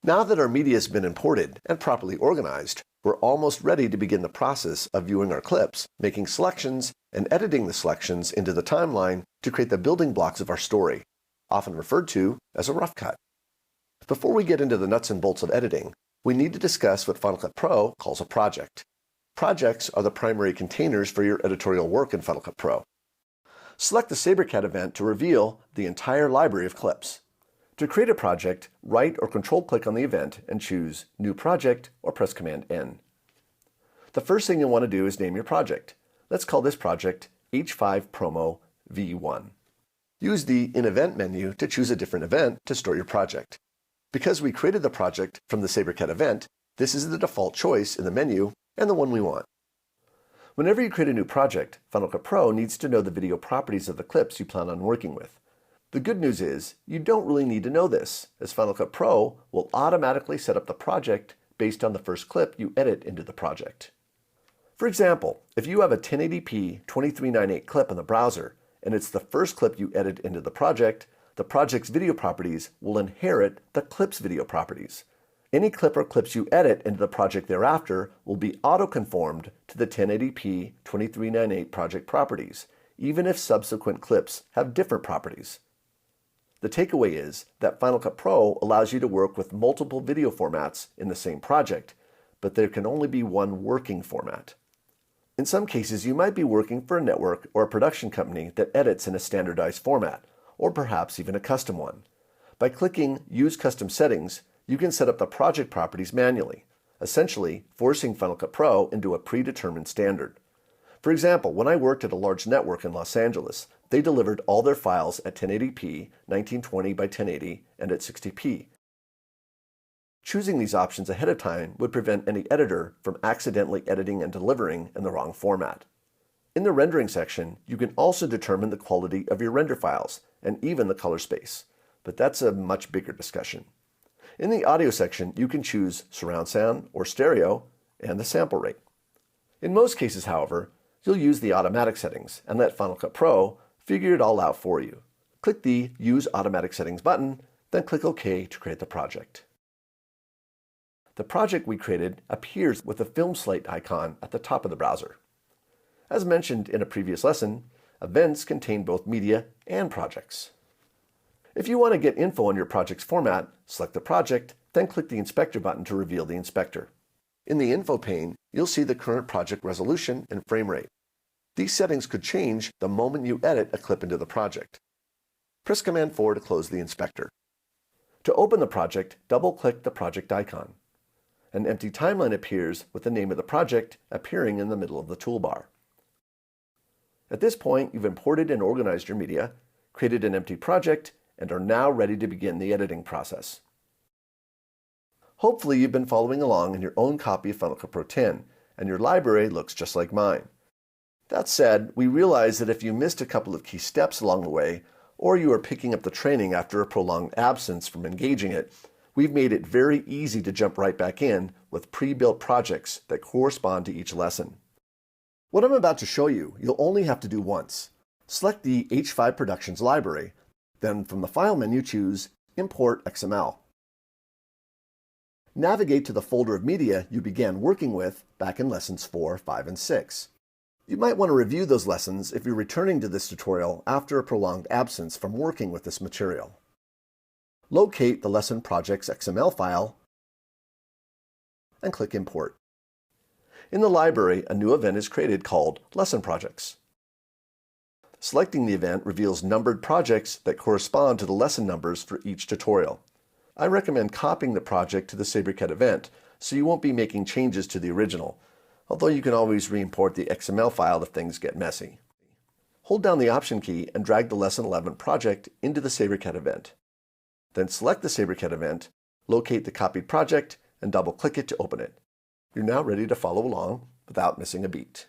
Now that our media has been imported and properly organized, we're almost ready to begin the process of viewing our clips, making selections, and editing the selections into the timeline to create the building blocks of our story, often referred to as a rough cut. Before we get into the nuts and bolts of editing, we need to discuss what Final Cut Pro calls a project. Projects are the primary containers for your editorial work in Final Cut Pro. Select the SaberCAD event to reveal the entire library of clips. To create a project, right or control-click on the event and choose New Project or press Command N. The first thing you'll want to do is name your project. Let's call this project H5 Promo V1. Use the In Event menu to choose a different event to store your project. Because we created the project from the SaberCAD event, this is the default choice in the menu and the one we want. Whenever you create a new project, Final Cut Pro needs to know the video properties of the clips you plan on working with. The good news is, you don't really need to know this, as Final Cut Pro will automatically set up the project based on the first clip you edit into the project. For example, if you have a 1080p 2398 clip in the browser, and it's the first clip you edit into the project's video properties will inherit the clip's video properties. Any clip or clips you edit into the project thereafter will be auto-conformed to the 1080p 2398 project properties, even if subsequent clips have different properties. The takeaway is that Final Cut Pro allows you to work with multiple video formats in the same project, but there can only be one working format. In some cases, you might be working for a network or a production company that edits in a standardized format, or perhaps even a custom one. By clicking Use Custom Settings, you can set up the project properties manually, essentially forcing Final Cut Pro into a predetermined standard. For example, when I worked at a large network in Los Angeles, they delivered all their files at 1080p, 1920 by 1080, and at 60p. Choosing these options ahead of time would prevent any editor from accidentally editing and delivering in the wrong format. In the rendering section, you can also determine the quality of your render files and even the color space, but that's a much bigger discussion. In the audio section, you can choose surround sound or stereo and the sample rate. In most cases, however, you'll use the automatic settings and let Final Cut Pro figure it all out for you. Click the Use Automatic Settings button, then click OK to create the project. The project we created appears with the film slate icon at the top of the browser. As mentioned in a previous lesson, events contain both media and projects. If you want to get info on your project's format, select the project, then click the Inspector button to reveal the inspector. In the info pane, you'll see the current project resolution and frame rate. These settings could change the moment you edit a clip into the project. Press Command 4 to close the inspector. To open the project, double-click the project icon. An empty timeline appears with the name of the project appearing in the middle of the toolbar. At this point, you've imported and organized your media, created an empty project, and are now ready to begin the editing process. Hopefully you've been following along in your own copy of Final Cut Pro 10, and your library looks just like mine. That said, we realize that if you missed a couple of key steps along the way, or you are picking up the training after a prolonged absence from engaging it, we've made it very easy to jump right back in with pre-built projects that correspond to each lesson. What I'm about to show you, you'll only have to do once. Select the H5 Productions library, then from the File menu choose Import XML. Navigate to the folder of media you began working with back in Lessons 4, 5, and 6. You might want to review those lessons if you're returning to this tutorial after a prolonged absence from working with this material. Locate the Lesson Projects XML file and click Import. In the library, a new event is created called Lesson Projects. Selecting the event reveals numbered projects that correspond to the lesson numbers for each tutorial. I recommend copying the project to the SaberCAD event so you won't be making changes to the original, although you can always re-import the XML file if things get messy. Hold down the Option key and drag the Lesson 11 project into the SaberCAD event. Then select the SaberCAD event, locate the copied project, and double-click it to open it. You're now ready to follow along without missing a beat.